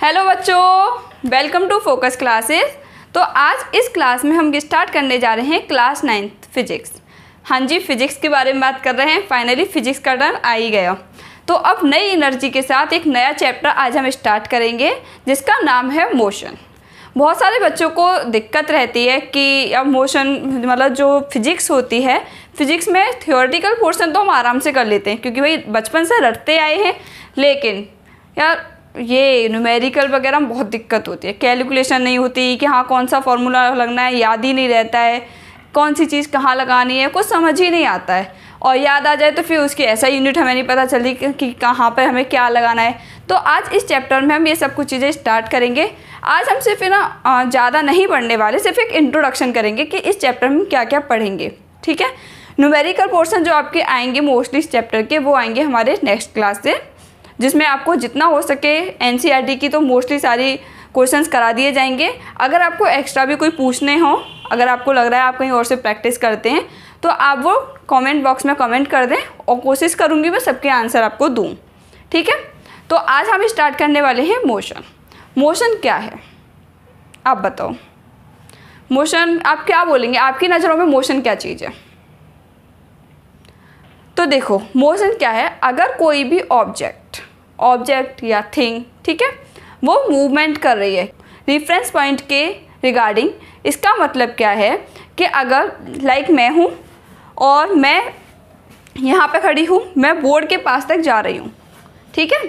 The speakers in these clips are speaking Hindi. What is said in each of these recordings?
हेलो बच्चों, वेलकम टू फोकस क्लासेस। तो आज इस क्लास में हम स्टार्ट करने जा रहे हैं क्लास 9th फिजिक्स। हाँ जी, फिजिक्स के बारे में बात कर रहे हैं। फाइनली फिजिक्स का टर्न आ ही गया। तो अब नई एनर्जी के साथ एक नया चैप्टर आज हम स्टार्ट करेंगे जिसका नाम है मोशन। बहुत सारे बच्चों को दिक्कत रहती है कि अब मोशन मतलब जो फिजिक्स होती है, फिजिक्स में थियोरेटिकल पोर्शन तो हम आराम से कर लेते हैं क्योंकि भाई बचपन से रटते आए हैं, लेकिन यार ये न्यूमेरिकल वगैरह में बहुत दिक्कत होती है। कैलकुलेशन नहीं होती कि हाँ कौन सा फॉर्मूला लगना है, याद ही नहीं रहता है, कौन सी चीज़ कहाँ लगानी है, कुछ समझ ही नहीं आता है। और याद आ जाए तो फिर उसकी ऐसा यूनिट हमें नहीं पता चलती कि कहाँ पर हमें क्या लगाना है। तो आज इस चैप्टर में हम ये सब कुछ चीज़ें स्टार्ट करेंगे। आज हम सिर्फ ना ज़्यादा नहीं पढ़ने वाले, सिर्फ एक इंट्रोडक्शन करेंगे कि इस चैप्टर में क्या क्या पढ़ेंगे। ठीक है, न्यूमेरिकल पोर्शन जो आपके आएंगे मोस्टली इस चैप्टर के, वो आएंगे हमारे नेक्स्ट क्लास से, जिसमें आपको जितना हो सके एनसीईआरटी की तो मोस्टली सारी क्वेश्चंस करा दिए जाएंगे। अगर आपको एक्स्ट्रा भी कोई पूछने हो, अगर आपको लग रहा है आप कहीं और से प्रैक्टिस करते हैं, तो आप वो कमेंट बॉक्स में कमेंट कर दें और कोशिश करूँगी मैं सबके आंसर आपको दूँ। ठीक है, तो आज हम स्टार्ट करने वाले हैं मोशन। मोशन क्या है आप बताओ? मोशन आप क्या बोलेंगे? आपकी नज़रों में मोशन क्या चीज़ है? तो देखो, मोशन क्या है? अगर कोई भी ऑब्जेक्ट या थिंग, ठीक है, वो मूवमेंट कर रही है रेफरेंस पॉइंट के रिगार्डिंग, इसका मतलब क्या है कि अगर लाइक मैं हूँ और मैं यहाँ पे खड़ी हूँ, मैं बोर्ड के पास तक जा रही हूँ, ठीक है,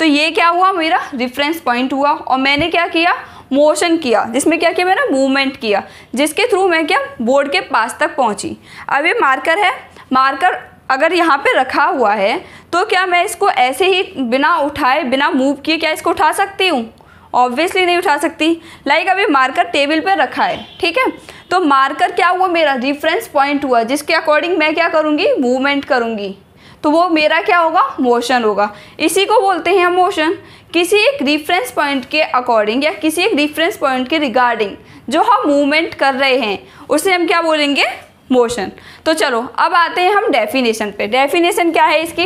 तो ये क्या हुआ? मेरा रेफरेंस पॉइंट हुआ और मैंने क्या किया? मोशन किया, जिसमें क्या किया? मैंने मूवमेंट किया, जिसके थ्रू मैं क्या बोर्ड के पास तक पहुँची। अब ये मार्कर है, मार्कर अगर यहाँ पे रखा हुआ है तो क्या मैं इसको ऐसे ही बिना उठाए बिना मूव किए क्या इसको उठा सकती हूँ? ऑब्वियसली नहीं उठा सकती। लाइक अभी मार्कर टेबल पे रखा है, ठीक है, तो मार्कर क्या हुआ? मेरा रेफरेंस पॉइंट हुआ, जिसके अकॉर्डिंग मैं क्या करूँगी? मूवमेंट करूँगी, तो वो मेरा क्या होगा? मोशन होगा। इसी को बोलते हैं हम मोशन। किसी एक रेफरेंस पॉइंट के अकॉर्डिंग या किसी एक रेफरेंस पॉइंट के रिगार्डिंग जो हम मूवमेंट कर रहे हैं उसे हम क्या बोलेंगे? मोशन। तो चलो अब आते हैं हम डेफिनेशन पे। डेफिनेशन क्या है इसकी?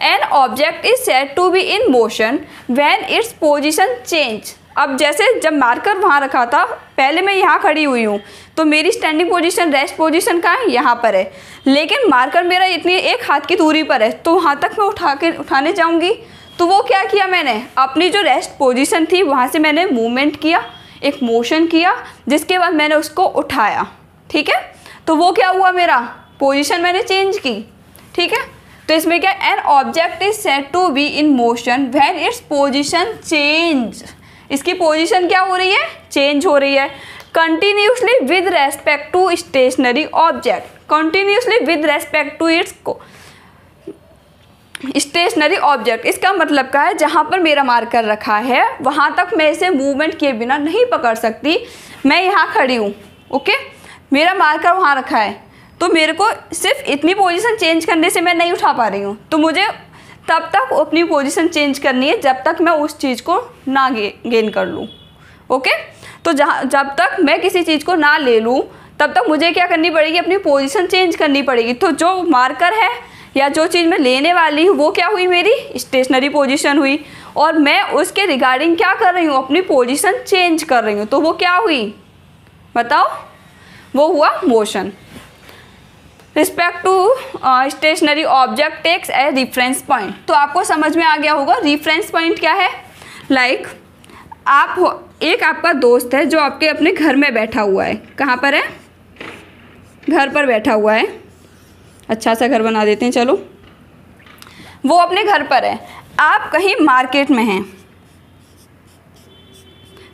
An object is said to be in motion when its position change. अब जैसे जब मार्कर वहाँ रखा था, पहले मैं यहाँ खड़ी हुई हूँ तो मेरी स्टैंडिंग पोजीशन, रेस्ट पोजीशन कहाँ है? यहाँ पर है, लेकिन मार्कर मेरा इतनी एक हाथ की दूरी पर है, तो वहाँ तक मैं उठाने जाऊँगी, तो वो क्या किया मैंने? अपनी जो रेस्ट पोजीशन थी वहाँ से मैंने मूवमेंट किया, एक मोशन किया, जिसके बाद मैंने उसको उठाया। ठीक है, तो वो क्या हुआ? मेरा पोजीशन मैंने चेंज की। ठीक है, तो इसमें क्या? An object is said to be in motion when its position change. इसकी पोजीशन क्या हो रही है? चेंज हो रही है continuously with respect to stationary object. Continuously with respect to its stationary object. इसका मतलब क्या है? जहाँ पर मेरा मार्कर रखा है वहाँ तक मैं इसे मूवमेंट किए बिना नहीं पकड़ सकती। मैं यहाँ खड़ी हूँ, ओके, मेरा मार्कर वहाँ रखा है, तो मेरे को सिर्फ इतनी पोजीशन चेंज करने से मैं नहीं उठा पा रही हूँ, तो मुझे तब तक अपनी पोजीशन चेंज करनी है जब तक मैं उस चीज़ को ना गेन कर लूँ। ओके, तो जब तक मैं किसी चीज़ को ना ले लूँ तब तक मुझे क्या करनी पड़ेगी? अपनी पोजीशन चेंज करनी पड़ेगी। तो जो मार्कर है या जो चीज़ मैं लेने वाली हूँ वो क्या हुई? मेरी स्टेशनरी पोजीशन हुई, और मैं उसके रिगार्डिंग क्या कर रही हूँ? अपनी पोजीशन चेंज कर रही हूँ, तो वो क्या हुई बताओ? वो हुआ motion. Respect to stationary object takes a reference point. तो आपको समझ में आ गया होगा रेफरेंस पॉइंट क्या है। लाइक एक आपका दोस्त है जो आपके अपने घर में बैठा हुआ है। कहाँ पर है? घर पर बैठा हुआ है। अच्छा सा घर बना देते हैं, चलो। वो अपने घर पर है, आप कहीं मार्केट में हैं।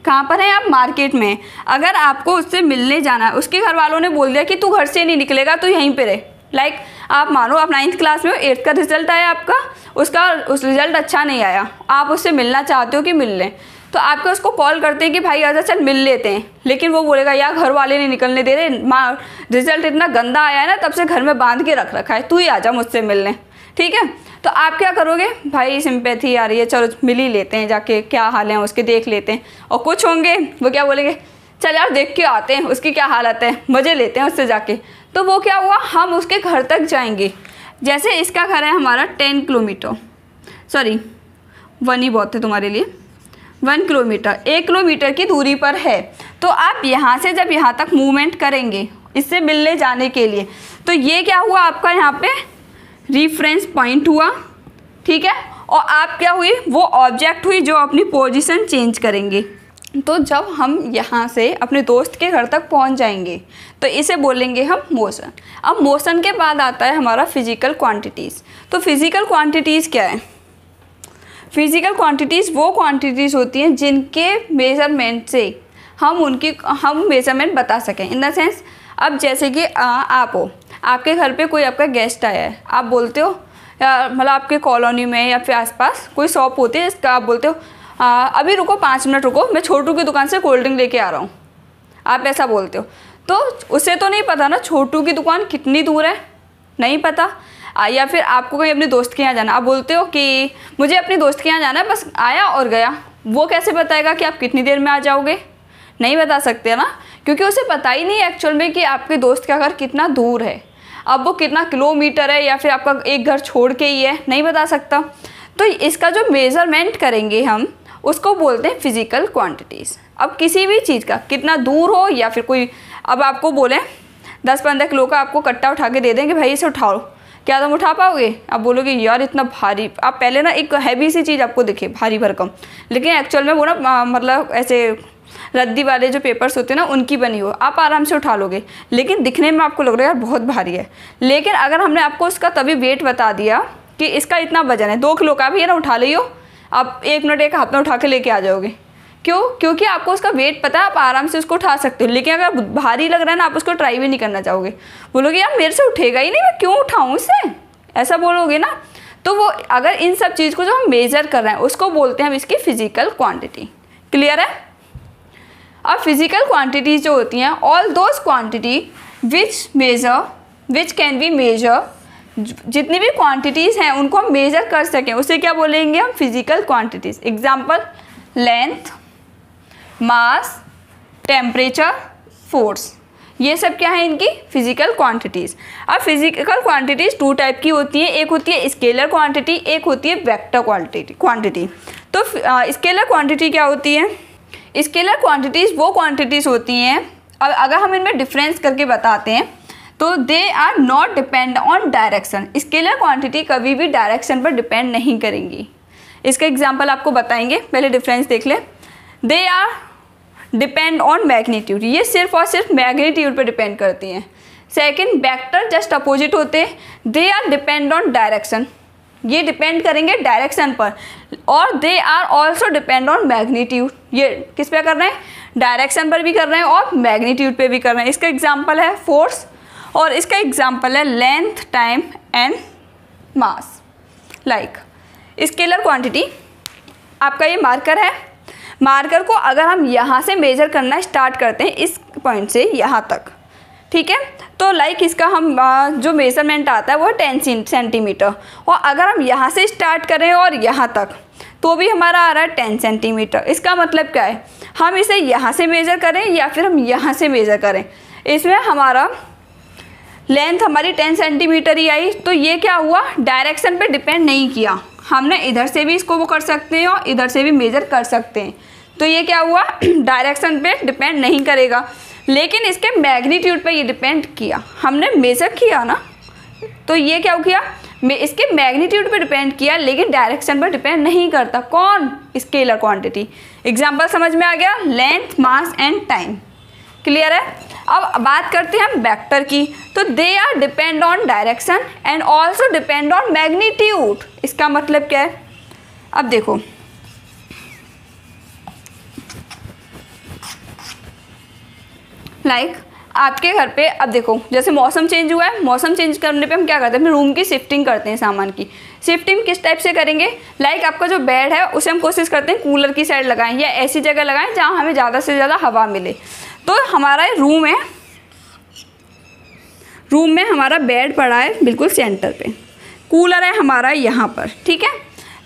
कहाँ पर है आप? मार्केट में। अगर आपको उससे मिलने जाना है, उसके घर वालों ने बोल दिया कि तू घर से नहीं निकलेगा, तो यहीं पे रहे। लाइक आप मानो आप 9th क्लास में हो, 8th का रिजल्ट आया आपका, उस रिजल्ट अच्छा नहीं आया, आप उससे मिलना चाहते हो कि मिल लें, तो आपको उसको कॉल करते हैं कि भाई आजा चल मिल लेते हैं, लेकिन वो बोलेगा यार घर वाले नहीं निकलने दे रहे, रिजल्ट इतना गंदा आया है ना, तब से घर में बांध के रख रखा है, तू ही आजा मुझसे मिलने। ठीक है, तो आप क्या करोगे? भाई सिंपैथी आ रही है, चलो मिल ही लेते हैं, जाके क्या हाल है उसके देख लेते हैं। और कुछ होंगे वो क्या बोलेंगे? चल यार देख के आते हैं उसकी क्या हालत है, मज़े लेते हैं उससे जाके। तो वो क्या हुआ? हम उसके घर तक जाएंगे। जैसे इसका घर है हमारा 10 किलोमीटर, सॉरी 1 ही बहुत है तुम्हारे लिए, 1 किलोमीटर, 1 किलोमीटर की दूरी पर है। तो आप यहाँ से जब यहाँ तक मूवमेंट करेंगे इससे मिलने जाने के लिए, तो ये क्या हुआ आपका यहाँ पे रेफरेंस पॉइंट हुआ, ठीक है। और आप क्या हुई, वो ऑब्जेक्ट हुई जो अपनी पोजीशन चेंज करेंगे। तो जब हम यहाँ से अपने दोस्त के घर तक पहुँच जाएंगे तो इसे बोलेंगे हम मोशन। अब मोशन के बाद आता है हमारा फिजिकल क्वांटिटीज़। तो फिजिकल क्वांटिटीज़ क्या है? फिजिकल क्वांटिटीज़ वो क्वांटिटीज़ होती हैं जिनके मेज़रमेंट से हम मेज़रमेंट बता सकें। इन द सेंस, अब जैसे कि आप हो, आपके घर पे कोई आपका गेस्ट आया है, आप बोलते हो मतलब आपके कॉलोनी में या फिर आसपास कोई शॉप होती है इसका, आप बोलते हो अभी रुको 5 मिनट रुको, मैं छोटू की दुकान से कोल्ड ड्रिंक लेके आ रहा हूँ, आप ऐसा बोलते हो। तो उसे तो नहीं पता ना छोटू की दुकान कितनी दूर है, नहीं पता। या फिर आपको कहीं अपने दोस्त के यहाँ जाना, आप बोलते हो कि मुझे अपने दोस्त के यहाँ जाना है, बस आया और गया। वो कैसे बताएगा कि आप कितनी देर में आ जाओगे? नहीं बता सकते ना, क्योंकि उसे पता ही नहीं एक्चुअल में कि आपके दोस्त का घर कितना दूर है, अब वो कितना किलोमीटर है या फिर आपका एक घर छोड़ के ही है, नहीं बता सकता। तो इसका जो मेज़रमेंट करेंगे हम उसको बोलते हैं फिजिकल क्वांटिटीज़। अब किसी भी चीज़ का कितना दूर हो या फिर कोई, अब आपको बोले 10-15 किलो का आपको कट्टा उठा के दे देंगे, भाई इसे उठाओ, क्या तुम उठा पाओगे? आप बोलोगे यार इतना भारी। आप पहले ना एक हैवी सी चीज़ आपको दिखे भारी भरकम, लेकिन एक्चुअल में वो ना मतलब ऐसे रद्दी वाले जो पेपर्स होते हैं ना उनकी बनी हो, आप आराम से उठा लोगे, लेकिन दिखने में आपको लग रहा है यार बहुत भारी है। लेकिन अगर हमने आपको उसका तभी वेट बता दिया कि इसका इतना वजन है, 2 किलो का भी है ना, उठा लियो, आप 1 मिनट 1 हाथ में उठा के लेके आ जाओगे। क्यों? क्योंकि आपको उसका वेट पता है, आप आराम से उसको उठा सकते हो। लेकिन अगर भारी लग रहा है ना, आप उसको ट्राई भी नहीं करना चाहोगे, बोलोगे यार मेरे से उठेगा ही नहीं, मैं क्यों उठाऊँ इसे, ऐसा बोलोगे ना। तो वो अगर इन सब चीज़ को जो हम मेज़र कर रहे हैं उसको बोलते हैं हम इसकी फिजिकल क्वांटिटी। क्लियर है? अब फिजिकल क्वांटिटीज जो होती हैं, all those quantity which can be measure, जितनी भी क्वांटिटीज़ हैं उनको हम मेज़र कर सकें उसे क्या बोलेंगे हम? Physical quantities. एग्जाम्पल, लेंथ, मास, टेम्परेचर, फोर्स, ये सब क्या है इनकी फिजिकल क्वांटिटीज़। अब फिजिकल क्वांटिटीज़ 2 टाइप की होती हैं, एक होती है स्केलर क्वांटिटी, एक होती है वेक्टर क्वांटिटी। तो स्केलर क्वांटिटी क्या होती है? स्केलर क्वांटिटीज़ वो क्वांटिटीज़ होती हैं, अब अगर हम इनमें डिफरेंस करके बताते हैं तो they are not depend on direction. Scalar quantity कभी भी डायरेक्शन पर डिपेंड नहीं करेंगी। इसका एग्जांपल आपको बताएंगे, पहले डिफरेंस देख ले। They are depend on magnitude, ये सिर्फ और सिर्फ मैग्नीट्यूड पर डिपेंड करती हैं। सेकंड, वेक्टर जस्ट अपोजिट होते हैं, they are depend on direction, ये डिपेंड करेंगे डायरेक्शन पर। और they are also depend on magnitude, ये किस पे कर रहे हैं? डायरेक्शन पर भी कर रहे हैं और मैग्नीट्यूड पे भी कर रहे हैं। इसका एग्जांपल है फोर्स और इसका एग्जांपल है length, time and mass. Like scalar quantity, आपका ये मार्कर है, मार्कर को अगर हम यहाँ से मेजर करना स्टार्ट करते हैं इस पॉइंट से यहाँ तक, ठीक है, तो लाइक इसका हम जो मेजरमेंट आता है वो 10 सेंटीमीटर, और अगर हम यहाँ से स्टार्ट करें और यहाँ तक तो भी हमारा आ रहा है 10 सेंटीमीटर। इसका मतलब क्या है? हम इसे यहाँ से मेज़र करें या फिर हम यहाँ से मेज़र करें, इसमें हमारा लेंथ हमारी 10 सेंटीमीटर ही आई। तो ये क्या हुआ? डायरेक्शन पे डिपेंड नहीं किया, हमने इधर से भी इसको वो कर सकते हैं और इधर से भी मेज़र कर सकते हैं। तो ये क्या हुआ? डायरेक्शन पे डिपेंड नहीं करेगा, लेकिन इसके मैग्नीट्यूड पे ये डिपेंड किया, हमने मेज़र किया ना, तो ये क्या किया? इसके मैग्नीट्यूड पे डिपेंड किया, लेकिन डायरेक्शन पर डिपेंड नहीं करता। कौन? Scalar quantity. एग्जांपल समझ में आ गया? Length, mass and time. Clear है? अब बात करते हैं हम वेक्टर की। तो they are depend on direction and also depend on magnitude. इसका मतलब क्या है? अब देखो, लाइक आपके घर पे, अब देखो जैसे मौसम चेंज हुआ है, मौसम चेंज करने पे हम क्या करते हैं? अपने रूम की शिफ्टिंग करते हैं, सामान की शिफ्टिंग किस टाइप से करेंगे? लाइक आपका जो बेड है उसे हम कोशिश करते हैं कूलर की साइड लगाएं या ऐसी जगह लगाएं जहां हमें ज़्यादा से ज़्यादा हवा मिले। तो हमारा रूम है, रूम में हमारा बेड पड़ा है बिल्कुल सेंटर पे, कूलर है हमारा यहाँ पर, ठीक है।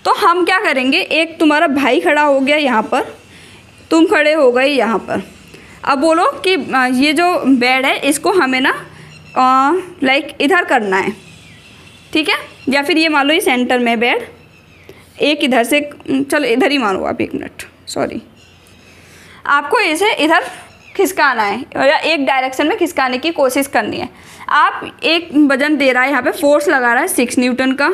तो हम क्या करेंगे? एक तुम्हारा भाई खड़ा हो गया यहाँ पर, तुम खड़े हो गए यहाँ पर। अब बोलो कि ये जो बेड है इसको हमें ना लाइक इधर करना है, ठीक है, या फिर ये मान लो ये सेंटर में बेड, एक इधर से, चलो इधर ही मानो आप, 1 मिनट सॉरी, आपको इसे इधर खिसकाना है या एक डायरेक्शन में खिसकाने की कोशिश करनी है। आप एक वजन दे रहा है, यहाँ पे फोर्स लगा रहा है 6 न्यूटन का,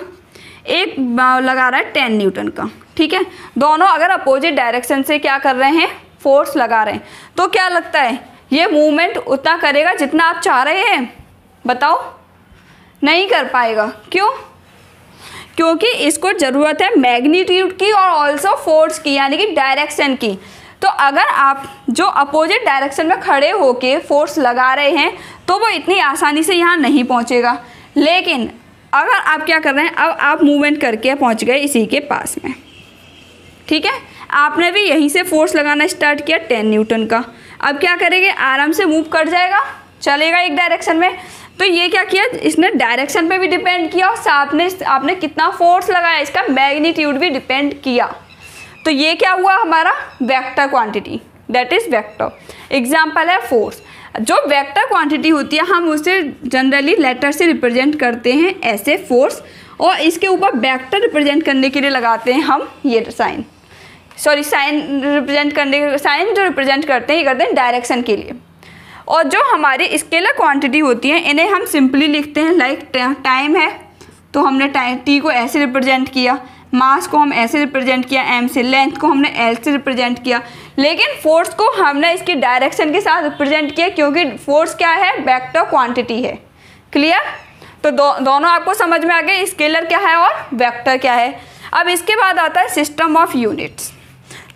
एक लगा रहा है 10 न्यूटन का, ठीक है। दोनों अगर अपोजिट डायरेक्शन से क्या कर रहे हैं, फोर्स लगा रहे हैं, तो क्या लगता है ये मूवमेंट उतना करेगा जितना आप चाह रहे हैं? बताओ, नहीं कर पाएगा। क्यों? क्योंकि इसको ज़रूरत है मैग्नीट्यूड की और ऑल्सो फोर्स की, यानी कि डायरेक्शन की। तो अगर आप जो अपोजिट डायरेक्शन में खड़े होके फोर्स लगा रहे हैं तो वो इतनी आसानी से यहाँ नहीं पहुँचेगा। लेकिन अगर आप क्या कर रहे हैं, अब आप मूवमेंट करके पहुँच गए इसी के पास में, ठीक है। आपने भी यहीं से फोर्स लगाना स्टार्ट किया 10 न्यूटन का। अब क्या करेंगे, आराम से मूव कर जाएगा, चलेगा एक डायरेक्शन में। तो ये क्या किया, इसने डायरेक्शन पे भी डिपेंड किया और साथ में आपने कितना फोर्स लगाया इसका मैग्नीट्यूड भी डिपेंड किया। तो ये क्या हुआ हमारा vector quantity, that is vector. Example है फोर्स। जो वेक्टर क्वांटिटी होती है हम उसे जनरली लेटर से रिप्रेजेंट करते हैं ऐसे फोर्स, और इसके ऊपर वेक्टर रिप्रेजेंट करने के लिए लगाते हैं हम ये साइन, सॉरी साइन रिप्रेजेंट करने, साइन जो रिप्रेजेंट करते हैं ये करते हैं डायरेक्शन के लिए। और जो हमारी स्केलर क्वांटिटी होती है इन्हें हम सिंपली लिखते हैं लाइक टाइम है तो हमने टाइम टी को ऐसे रिप्रेजेंट किया, मास को हम ऐसे रिप्रेजेंट किया एम से, लेंथ को हमने एल से रिप्रेजेंट किया। लेकिन फोर्स को हमने इसकी डायरेक्शन के साथ रिप्रेजेंट किया क्योंकि फोर्स क्या है, वेक्टर क्वांटिटी है। क्लियर? तो दोनों आपको समझ में आ गए, स्केलर क्या है और वेक्टर क्या है। अब इसके बाद आता है सिस्टम ऑफ यूनिट्स।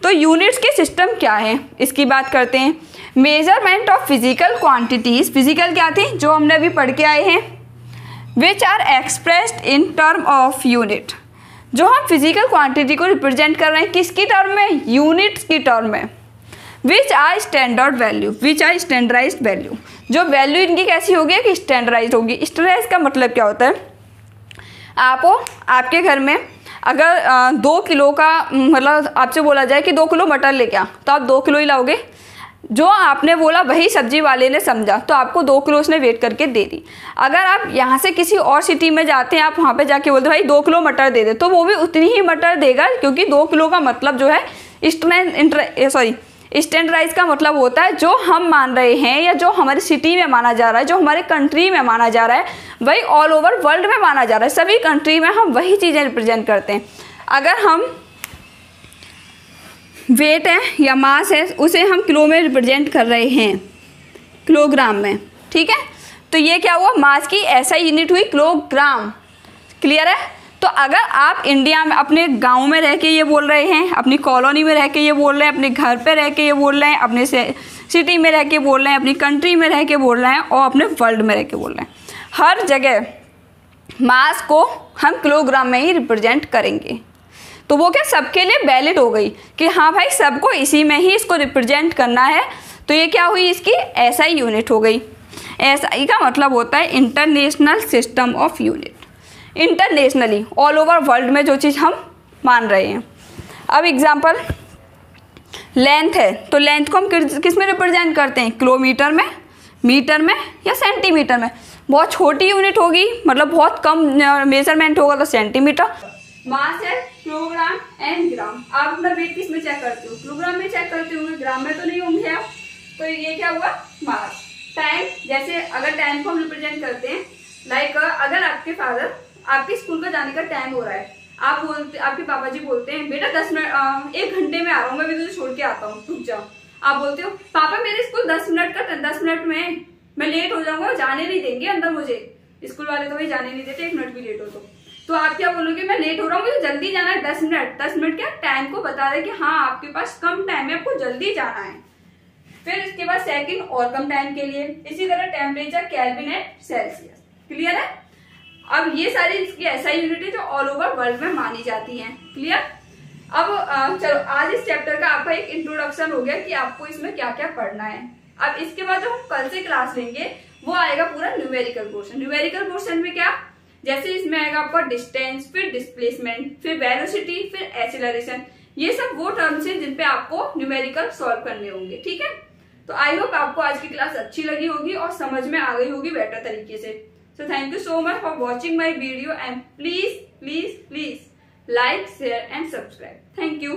तो यूनिट्स के सिस्टम क्या है इसकी बात करते हैं। Measurement of physical quantities, physical क्या थी जो हमने अभी पढ़ के आए हैं, which are expressed in term of unit. जो हम फिजिकल क्वांटिटी को रिप्रेजेंट कर रहे हैं किसकी टर्म में, यूनिट्स की टर्म में। Which are standard value, which are standardized value. जो वैल्यू इनकी कैसी होगी कि स्टैंडर्डाइज्ड होगी। स्टैंडर्डाइज्ड का मतलब क्या होता है, आपके घर में अगर 2 किलो का, मतलब आपसे बोला जाए कि 2 किलो मटर लेके आ, तो आप 2 किलो ही लाओगे। जो आपने बोला वही सब्जी वाले ने समझा तो आपको 2 किलो उसने वेट करके दे दी। अगर आप यहाँ से किसी और सिटी में जाते हैं, आप वहाँ पे जाके बोलते भाई 2 किलो मटर दे दे, तो वो भी उतनी ही मटर देगा, क्योंकि 2 किलो का मतलब जो है स्टैंडर्डाइज का मतलब होता है जो हम मान रहे हैं या जो हमारी सिटी में माना जा रहा है, जो हमारे कंट्री में माना जा रहा है, वही ऑल ओवर वर्ल्ड में माना जा रहा है। सभी कंट्री में हम वही चीज़ें रिप्रेजेंट करते हैं। अगर हम वेट है या मास है उसे हम किलो में रिप्रेजेंट कर रहे हैं, किलोग्राम में, ठीक है। तो ये क्या हुआ, मास की ऐसा यूनिट हुई किलोग्राम। क्लियर है? तो अगर आप इंडिया में अपने गांव में रह के ये बोल रहे हैं, अपनी कॉलोनी में रह के ये बोल रहे हैं, अपने घर पे रह के ये बोल रहे हैं, अपने सिटी में रह के बोल रहे हैं, अपनी कंट्री में रह के बोल रहे हैं और अपने वर्ल्ड में रह के बोल रहे हैं, हर जगह मास को हम किलोग्राम में ही रिप्रेजेंट करेंगे। तो वो क्या सबके लिए वैलिड हो गई कि हाँ भाई सबको इसी में ही इसको रिप्रेजेंट करना है। तो ये क्या हुई, इसकी एसआई यूनिट हो गई। एसआई का मतलब होता है international system of unit. Internationally all over world में जो चीज़ हम मान रहे हैं। अब एग्जांपल लेंथ है, तो लेंथ को हम किस में रिप्रेजेंट करते हैं, किलोमीटर में, मीटर में या सेंटीमीटर में। बहुत छोटी यूनिट होगी, मतलब बहुत कम मेजरमेंट होगा तो सेंटीमीटर। मास है किलोग्राम एंड ग्राम। आप अपना वेट किस में चेक करते हो, किलोग्राम में चेक करते होंगे, ग्राम में तो नहीं होंगे आप। तो ये क्या हुआ, मास। टाइम, जैसे अगर टाइम को हम रिप्रेजेंट करते हैं लाइक अगर आपके फादर, आपके स्कूल का जाने का टाइम हो रहा है, आप बोलते, आपके पापा जी बोलते हैं बेटा 10 मिनट 1 घंटे में आ रहा हूँ, मैं भी तुझे छोड़ के आता हूँ, रुक जाओ। आप बोलते हो पापा मेरे स्कूल 10 मिनट में मैं लेट हो जाऊंगा, जाने नहीं देंगे अंदर मुझे, स्कूल वाले तो भाई जाने नहीं देते 1 मिनट भी लेट हो तो आप क्या बोलोगे, मैं लेट हो रहा हूँ, मुझे जल्दी जाना है 10 मिनट। 10 मिनट क्या टाइम को बता रहे कि हाँ आपके पास कम टाइम है, आपको जल्दी जाना है। फिर इसके बाद सेकंड और कम टाइम के लिए। इसी तरह temperature kelvin and Celsius. Clear है? अब ये सारी इसकी ऐसा यूनिट है जो ऑल ओवर वर्ल्ड में मानी जाती है। क्लियर? अब चलो आज इस चैप्टर का आपका एक इंट्रोडक्शन हो गया कि आपको इसमें क्या क्या पढ़ना है। अब इसके बाद जो हम कल से क्लास लेंगे वो आएगा पूरा न्यूमेरिकल पोर्शन। न्यूमेरिकल पोर्शन में क्या, जैसे इसमें आएगा आपका डिस्टेंस, फिर डिस्प्लेसमेंट, फिर वेलोसिटी, फिर एक्सीलरेशन। ये सब वो टर्म्स हैं जिन पे आपको न्यूमेरिकल सॉल्व करने होंगे। ठीक है? तो आई होप आपको आज की क्लास अच्छी लगी होगी और समझ में आ गई होगी बेटर तरीके से। So thank you so much for watching my video and please like, share and subscribe. Thank you.